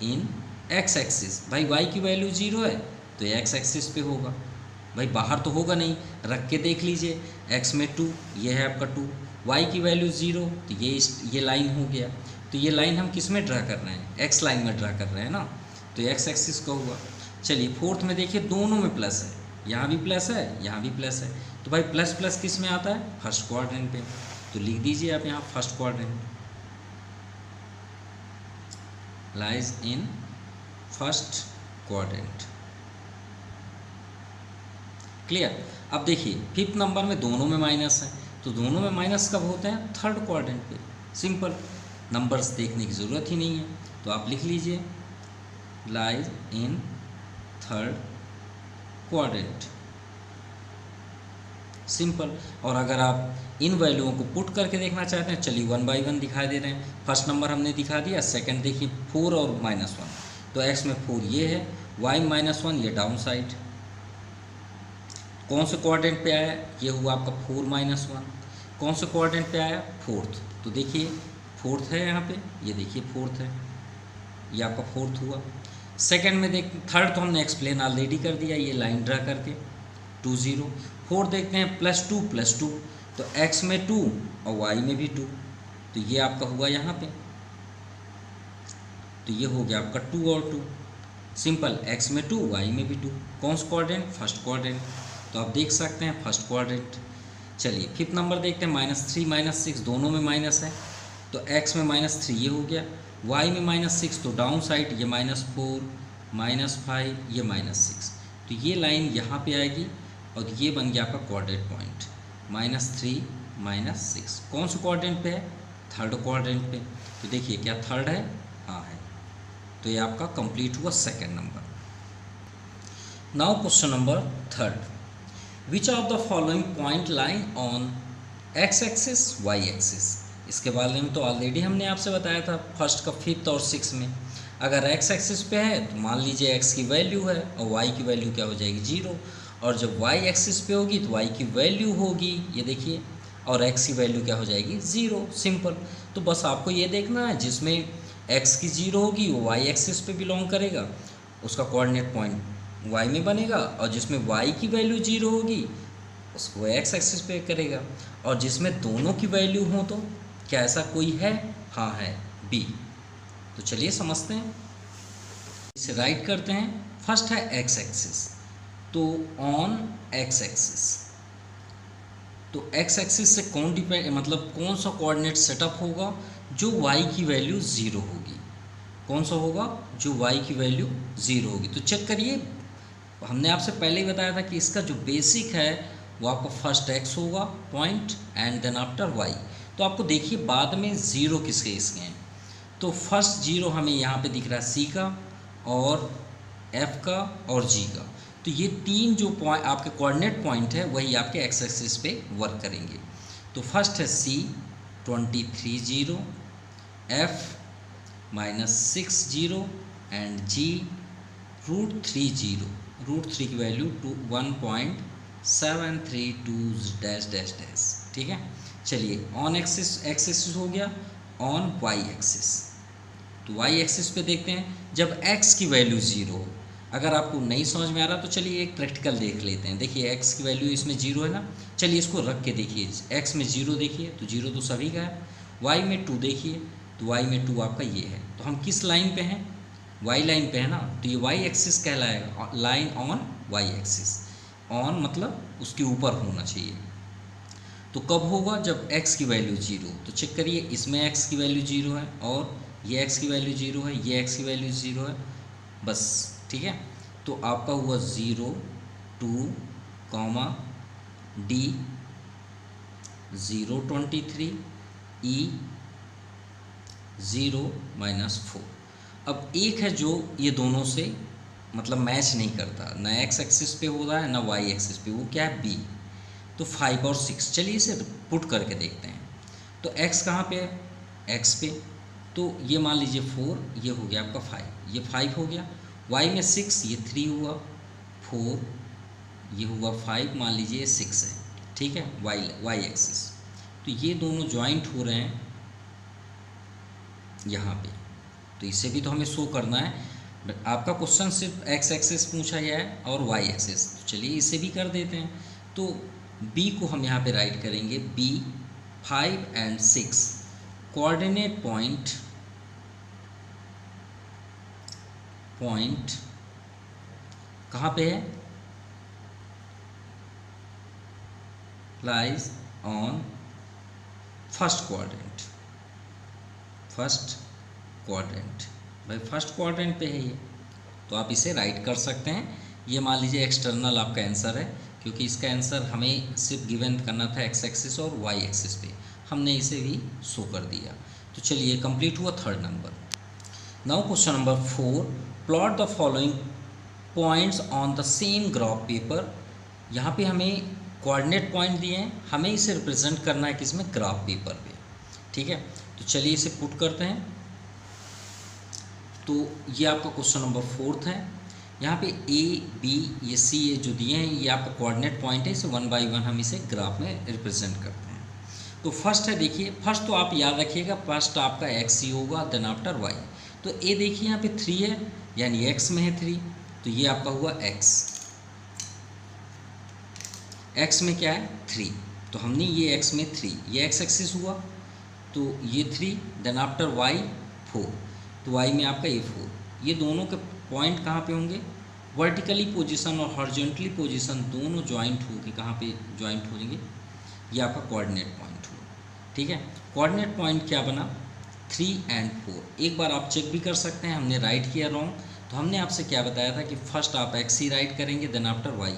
[SPEAKER 1] इन x एक्सिस। भाई y की वैल्यू 0 है तो ये x एक्सिस पे होगा, भाई बाहर तो होगा नहीं, रख के देख लीजिए, x में 2, ये है आपका 2, y की वैल्यू 0, तो ये लाइन हो गया। तो ये लाइन हम किस में ड्रा कर रहे हैं, एक्स लाइन में ड्रा कर रहे हैं ना, तो एक्स एक्सिस का हुआ। चलिए फोर्थ में देखिए दोनों में प्लस है, यहाँ भी प्लस है, यहाँ भी प्लस है। तो भाई प्लस प्लस किस में आता है, फर्स्ट क्वाड्रेंट पे। तो लिख दीजिए आप यहाँ first quadrant, lies in first quadrant. Clear. अब देखिए फिफ्थ नंबर में दोनों में माइनस है, तो दोनों में माइनस कब होते हैं, थर्ड क्वाड्रेंट पे। सिंपल, नंबर्स देखने की ज़रूरत ही नहीं है। तो आप लिख लीजिए lies in third quadrant. Simple. और अगर आप इन वैल्यूओं को पुट करके देखना चाहते हैं, चलिए 1 बाई 1 दिखाई दे रहे हैं। फर्स्ट नंबर हमने दिखा दिया, सेकंड देखिए 4 और -1, तो x में 4 ये है, y -1 ये डाउन साइड। कौन से क्वाड्रेंट पे आया, ये हुआ आपका 4 -1। कौन से क्वाड्रेंट पे आया, फोर्थ। तो देखिए फोर्थ है यहाँ पे, ये देखिए फोर्थ है, ये आपका फोर्थ हुआ। सेकंड में देख, थर्ड तो हमने एक्सप्लेन ऑलरेडी कर दिया, ये लाइन ड्रा करके 2 0। फोर्थ देखते हैं +2 तो x में 2 और y में भी 2, तो ये आपका हुआ यहाँ पे, तो ये हो गया आपका 2 और 2। सिंपल, x में 2 y में भी 2। कौन सा क्वाड्रेंट, फर्स्ट क्वाड्रेंट। तो आप देख सकते हैं फर्स्ट क्वाड्रेंट। चलिए फिफ्थ नंबर देखते हैं, -3 -6 दोनों में माइनस है, तो x में -3 ये हो गया, y में -6 तो डाउन साइड, ये -4 -5 ये -6, तो ये लाइन यहाँ पे आएगी और ये बन गया आपका क्वाड्रेंट पॉइंट, -3 -6। कौन सा क्वाड्रेंट पे है, थर्ड क्वाड्रेंट पे। तो देखिए क्या थर्ड है, हाँ है, तो ये आपका कंप्लीट हुआ second number. Now question number third, which of the following point line on x axis y axis. इसके बारे में तो ऑलरेडी हमने आपसे बताया था फर्स्ट का, फिफ्थ और सिक्स में। अगर x एक्सिस पे है तो मान लीजिए x की वैल्यू है और y की वैल्यू क्या हो जाएगी 0, और जब y एक्सिस पे होगी तो y की वैल्यू होगी, ये देखिए, और x की वैल्यू क्या हो जाएगी 0। सिंपल। तो बस आपको ये देखना है जिसमें x की 0 होगी वो y एक्सिस पे बिलोंग करेगा, उसका कोऑर्डिनेट पॉइंट y में बनेगा, और जिसमें y की वैल्यू 0 होगी उसको x एक्सिस पे करेगा, और जिसमें दोनों की वैल्यू हो तो क्या ऐसा कोई है, हाँ है, B। तो चलिए समझते हैं, इसे राइट करते हैं। फर्स्ट है x एक्सिस, तो ऑन x एक्सिस, तो x एक्सिस से कौन डिपेंड, मतलब कौन सा कोऑर्डिनेट सेटअप होगा जो y की वैल्यू 0 होगी, कौन सा होगा जो y की वैल्यू 0 होगी। तो चेक करिए, हमने आपसे पहले ही बताया था कि इसका जो बेसिक है वो आपका फर्स्ट x होगा point and then after y। तो आपको देखिए बाद में 0 किसके इसके हैं, तो फर्स्ट 0 हमें यहाँ पे दिख रहा है C का, और एफ का और जी का। तो ये तीन जो पॉइंट आपके कोऑर्डिनेट पॉइंट है वही आपके एक्स एक्सिस पे वर्क करेंगे। तो फर्स्ट है सी 23 0, एफ -6 0 एंड जी √3 0। √3 की वैल्यू 1.732 डैश डैश डैश। ठीक है, चलिए ऑन एक्सिस एक्सिस हो गया, ऑन वाई एक्सिस। तो वाई एक्सिस पे देखते हैं जब x की वैल्यू 0 हो। अगर आपको नहीं समझ में आ रहा तो चलिए एक प्रैक्टिकल देख लेते हैं। देखिए x की वैल्यू इसमें 0 है ना, चलिए इसको रख के देखिए। x में 0 देखिए तो 0 तो सभी का है। y में 2 देखिए तो y में 2 आपका ये है। तो हम किस लाइन पे हैं? y लाइन पे है ना, तो ये y एक्सिस कहलाएगा, line on y axis. On मतलब उसके ऊपर होना चाहिए। तो कब होगा? जब x की वैल्यू 0। तो चेक करिए, इसमें x की वैल्यू 0 है और ये x की वैल्यू 0 है, ये x की वैल्यू 0 है, बस। ठीक है, तो आपका हुआ 0 2 D 023 E 0 -4। अब एक है जो ये दोनों से मतलब मैच नहीं करता, ना x एक्सिस पे हो रहा है ना y एक्सिस पे, वो क्या है? b। तो 5 और 6, चलिए इसे पुट करके देखते हैं। तो x कहाँ पे है? x पे, तो ये मान लीजिए 4, ये हो गया आपका 5, ये 5 हो गया। y में 6, ये 3 हुआ, 4 ये हुआ 5, मान लीजिए 6 है। ठीक है, y एक्सिस। तो ये दोनों ज्वाइंट हो रहे हैं यहाँ पे, तो इसे भी तो हमें शो करना है। आपका क्वेश्चन सिर्फ x एक्सिस पूछा गया है और y एक्सिस, तो चलिए इसे भी कर देते हैं। तो b को हम यहाँ पे राइट करेंगे, b 5 और 6 कोऑर्डिनेट पॉइंट कहाँ पे है? Lies on first quadrant. भाई फर्स्ट क्वाड्रेंट पे है ये, तो आप इसे राइट कर सकते हैं। ये मान लीजिए एक्सटर्नल आपका आंसर है, क्योंकि इसका आंसर हमें सिर्फ गिवन करना था x एक्सिस और y एक्सिस पे, हमने इसे भी शो कर दिया। तो चलिए कंप्लीट हुआ third number. Now question number 4, plot the following points on the same graph paper. यहाँ पे हमें कोऑर्डिनेट पॉइंट दिए हैं, हमें इसे रिप्रेजेंट करना है किसमें? ग्राफ पेपर पे। ठीक है, तो चलिए इसे पुट करते हैं। तो ये आपका क्वेश्चन नंबर 4 है। यहाँ पे A B ये C ये जो दिए हैं ये आपका कोऑर्डिनेट पॉइंट है, इसे 1 बाई 1 हम इसे ग्राफ में रिप्रेजेंट करते हैं। तो फर्स्ट है, देखिए फर्स्ट तो आप याद रखिएगा, फर्स्ट आपका x ही होगा, देन आफ्टर y। तो A देखिए यहाँ पे 3 है, यानी x में है 3, तो ये आपका हुआ x में क्या है? 3, तो हमने ये x में 3, ये x एक्सिस हुआ, तो ये 3, देन आफ्टर y 4, तो y में आपका ये 4। ये दोनों के पॉइंट कहाँ पे होंगे? वर्टिकली पोजीशन और हॉरिजॉन्टली पोजीशन दोनों ज्वाइंट होके कहाँ पे ज्वाइंट होंगे? ये आपका कोऑर्डिनेट पॉइंट हुआ। ठीक है, कोऑर्डिनेट पॉइंट क्या बना? 3 और 4। एक बार आप चेक भी कर सकते हैं, हमने राइट किया रॉन्ग। तो हमने आपसे क्या बताया था कि फर्स्ट आप x ही राइट करेंगे, देन आफ्टर y।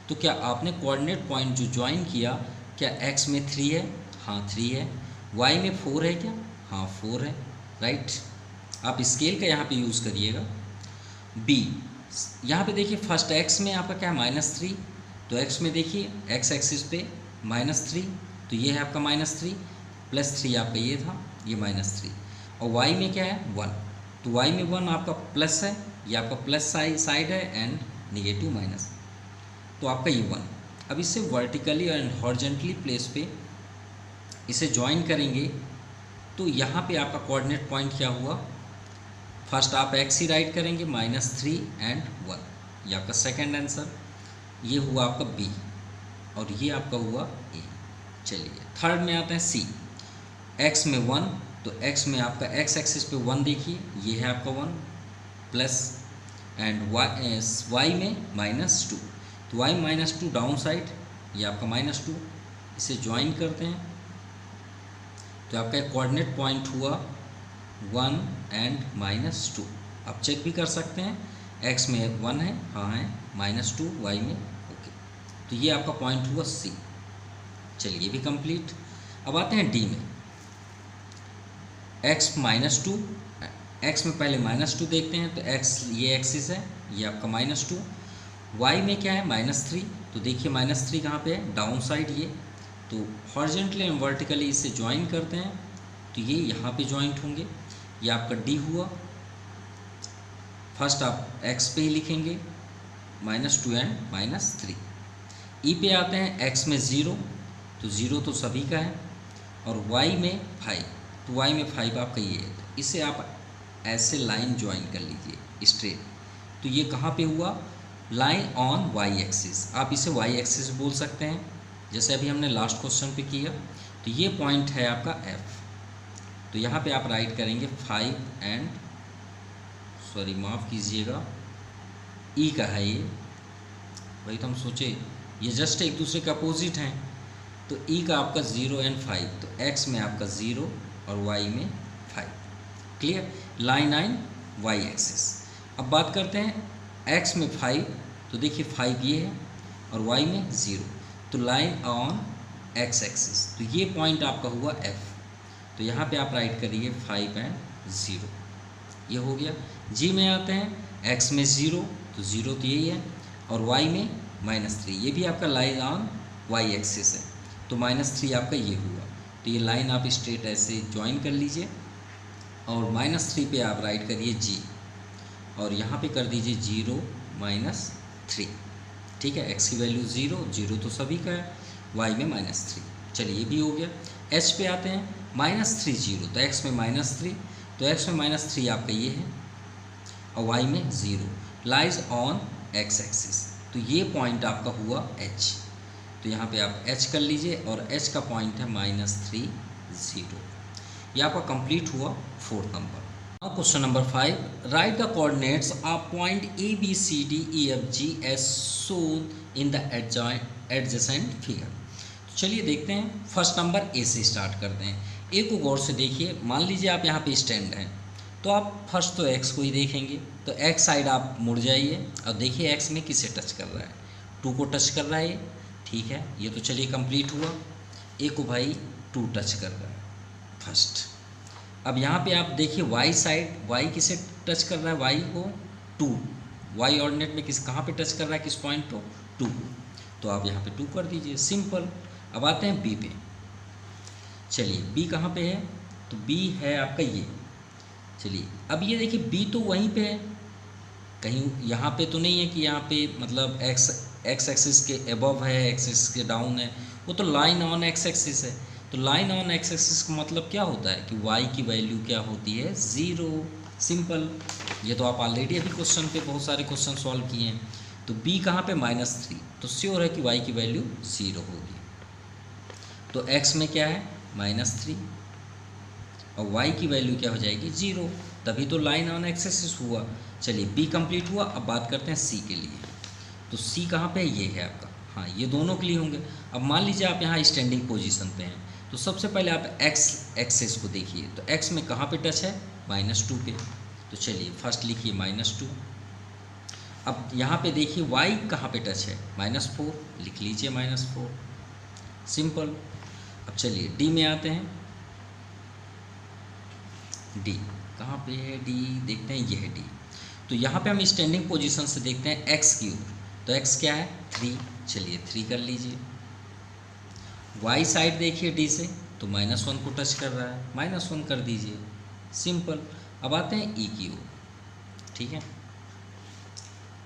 [SPEAKER 1] तो क्या आपने कोऑर्डिनेट पॉइंट जो ज्वाइन किया, क्या x में 3 है? हाँ 3 है। y में 4 है क्या? हाँ 4 है, राइट। आप स्केल का यहाँ पे यूज़ करिएगा। b यहाँ पे देखिए फर्स्ट x में आपका क्या है? -3, तो x में देखिए x एक्सिस पे -3, तो ये है आपका -3, +3 आपका ये था, ये -3। और y में क्या है? 1, तो y में 1 आपका प्लस है, ये आपका प्लस साइड है एंड नेगेटिव माइनस, तो आपका ये 1। अब इसे वर्टिकली एंड हॉरिजॉन्टली प्लेस पे इसे ज्वाइन करेंगे, तो यहाँ पे आपका कोऑर्डिनेट पॉइंट क्या हुआ? फर्स्ट आप x ही राइट करेंगे, -3 और 1, ये आपका सेकेंड आंसर। ये हुआ आपका b और ये आपका हुआ a। चलिए थर्ड में आते हैं c। x में 1, तो x में आपका x एक्सिस पे 1 देखिए, ये है आपका 1 प्लस, एंड y में -2, तो y -2 डाउन साइड, ये आपका -2। इसे ज्वाइन करते हैं तो आपका कोऑर्डिनेट पॉइंट हुआ 1 और -2। आप चेक भी कर सकते हैं, x में 1 है, हाँ है, -2 y में, ओके। तो ये आपका पॉइंट हुआ C। चलिए भी कंप्लीट। अब आते हैं D में। x -2 एक्स में पहले -2 देखते हैं, तो एक्स ये एक्सिस है, ये आपका -2। वाई में क्या है -3, तो देखिए -3 कहाँ पे है, डाउन साइड ये, तो हॉरिजॉन्टली एंड वर्टिकली इसे ज्वाइन करते हैं, तो ये यहाँ पे ज्वाइंट होंगे, ये आपका डी हुआ। फर्स्ट आप एक्स पे ही लिखेंगे -2 एंड -3। ई पे आते हैं, एक्स में 0, तो 0 तो सभी का है, और वाई में 5, तो वाई में 5 आपका ये है, तो इसे आप ऐसे लाइन ज्वाइन कर लीजिए स्ट्रेट। तो ये कहाँ पे हुआ, लाइन ऑन वाई एक्सिस, आप इसे वाई एक्सिस बोल सकते हैं, जैसे अभी हमने लास्ट क्वेश्चन पे किया। तो ये पॉइंट है आपका एफ, तो यहाँ पे आप राइट करेंगे 5 एंड सॉरी माफ़ कीजिएगा ई का है ये, वही तो हम सोचे ये जस्ट एक दूसरे के अपोजिट हैं, तो ई का आपका 0 एंड 5, तो एक्स में आपका 0 और वाई में 5। क्लियर, लाइन आइन वाई एक्सिस। अब बात करते हैं एक्स में 5, तो देखिए 5 ये है और वाई में 0, तो लाइन ऑन एक्स एक्सिस, तो ये पॉइंट आपका हुआ एफ, तो यहाँ पे आप राइट करिए 5 एंड 0, ये हो गया। जी में आते हैं, एक्स में 0, तो 0 तो यही है, और वाई में -3, ये भी आपका लाइन ऑन वाई एक्सिस है, तो -3 आपका ये हुआ, तो ये लाइन आप स्ट्रेट ऐसे ज्वाइन कर लीजिए, और -3 पे आप राइट करिए जी, और यहाँ पे कर दीजिए 0 -3, ठीक है। एक्स की वैल्यू 0 तो सभी का है, वाई में -3, चलिए ये भी हो गया। एच पे आते हैं, -3 0, तो एक्स में -3, तो एक्स में -3 आपका ये है, और वाई में 0, लाइज ऑन एक्स एक्सिस, तो ये पॉइंट आपका हुआ एच, तो यहाँ पे आप एच कर लीजिए, और एच का पॉइंट है -3 0, ये आपका कंप्लीट हुआ 4th number. Now question number 5, right the coordinates of point ABCDEFG as shown in the adjacent figure. तो चलिए देखते हैं, फर्स्ट नंबर ए से स्टार्ट करते हैं। ए को गौर से देखिए, मान लीजिए आप यहाँ पे स्टैंड हैं, तो आप फर्स्ट तो एक्स को ही देखेंगे, तो एक्स साइड आप मुड़ जाइए और देखिए एक्स में किसे टच कर रहा है, 2 को टच कर रहा है ये, ठीक है, ये तो चलिए कंप्लीट हुआ। ए को भाई 2 टच कर रहा है फर्स्ट। अब यहाँ पे आप देखिए वाई साइड, वाई किसे टच कर रहा है, वाई को 2, वाई ऑर्डिनेट में कहाँ पे टच कर रहा है, किस पॉइंट को, 2 को, तो आप यहाँ पे 2 कर दीजिए, सिंपल। अब आते हैं बी पे, चलिए बी कहाँ पे है, तो बी है आपका ये, चलिए अब ये देखिए बी तो वहीं पे है, कहीं यहाँ पे तो नहीं है कि यहाँ पे मतलब एक्स एक्सिस के अबव है, एक्सिस के डाउन है, वो तो लाइन ऑन एक्स एक्सिस है। तो लाइन ऑन एक्स एक्सिस का मतलब क्या होता है कि y की वैल्यू क्या होती है, 0, सिंपल। ये तो आप ऑलरेडी अभी क्वेश्चन पे बहुत सारे क्वेश्चन सॉल्व किए हैं। तो b कहाँ पे -3, तो श्योर है कि y की वैल्यू 0 होगी। तो x में क्या है -3 और y की वैल्यू क्या हो जाएगी 0, तभी तो लाइन ऑन एक्स एक्सिस हुआ। चलिए b कंप्लीट हुआ। अब बात करते हैं c के लिए, तो c कहाँ पे ये है आपका, हाँ ये दोनों के लिए होंगे। अब मान लीजिए आप यहाँ स्टैंडिंग पोजीशन पे हैं, तो सबसे पहले आप x एक्सिस को देखिए, तो x में कहाँ पे टच है, -2 पे, तो चलिए फर्स्ट लिखिए -2। अब यहाँ पे देखिए y कहाँ पे टच है, -4, लिख लीजिए -4, सिंपल। अब चलिए d में आते हैं, d कहाँ पे है, d देखते हैं, ये है d। तो यहाँ पे हम स्टैंडिंग पोजीशन से देखते हैं x की ओर, तो x क्या है 3, चलिए 3 कर लीजिए। y साइड देखिए d से, तो -1 को टच कर रहा है, -1 कर दीजिए, सिंपल। अब आते हैं e की ओर, ठीक है,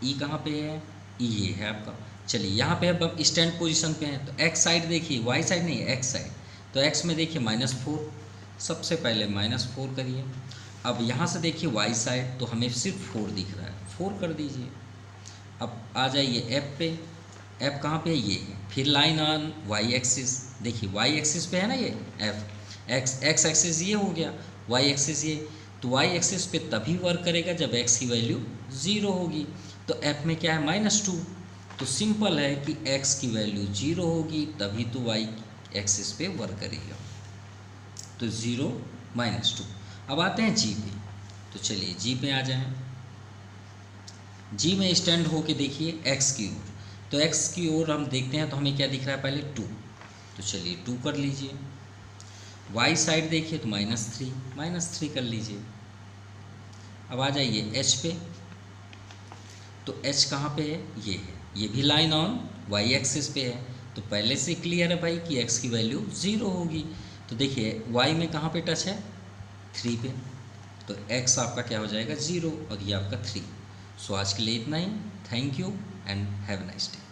[SPEAKER 1] e कहाँ पे है, e ये है आपका। चलिए यहाँ पे अब स्टैंड पोजीशन पे हैं, तो x साइड देखिए, y साइड नहीं है, x साइड, तो x में देखिए -4, सबसे पहले -4 करिए। अब यहाँ से देखिए y साइड, तो हमें सिर्फ 4 दिख रहा है, 4 कर दीजिए। अब आ जाइए f पे, f कहाँ पे है, ये है। फिर लाइन ऑन y एक्सिस, देखिए y एक्सिस पे है ना ये f, x एक्सिस ये हो गया, y एक्सिस ये, तो y एक्सिस पे तभी वर्क करेगा जब x की वैल्यू 0 होगी। तो f में क्या है -2, तो सिंपल है कि x की वैल्यू 0 होगी तभी तो y एक्सिस पे वर्क करेगा, तो 0 -2। अब आते हैं g पे, तो चलिए g पे आ जाएं। g में स्टैंड होके देखिए x की ओर, तो x की ओर हम देखते हैं तो हमें क्या दिख रहा है, पहले 2, तो चलिए 2 कर लीजिए। y साइड देखिए तो -3 कर लीजिए। अब आ जाइए एच पे, तो एच कहाँ पे है, ये है, ये भी लाइन ऑन वाई एक्सिस पे है, तो पहले से क्लियर है भाई कि एक्स की वैल्यू 0 होगी। तो देखिए वाई में कहाँ पे टच है, 3 पे, तो एक्स आपका क्या हो जाएगा 0 और ये आपका 3। सो आज के लिए इतना ही। Thank you and have a nice day.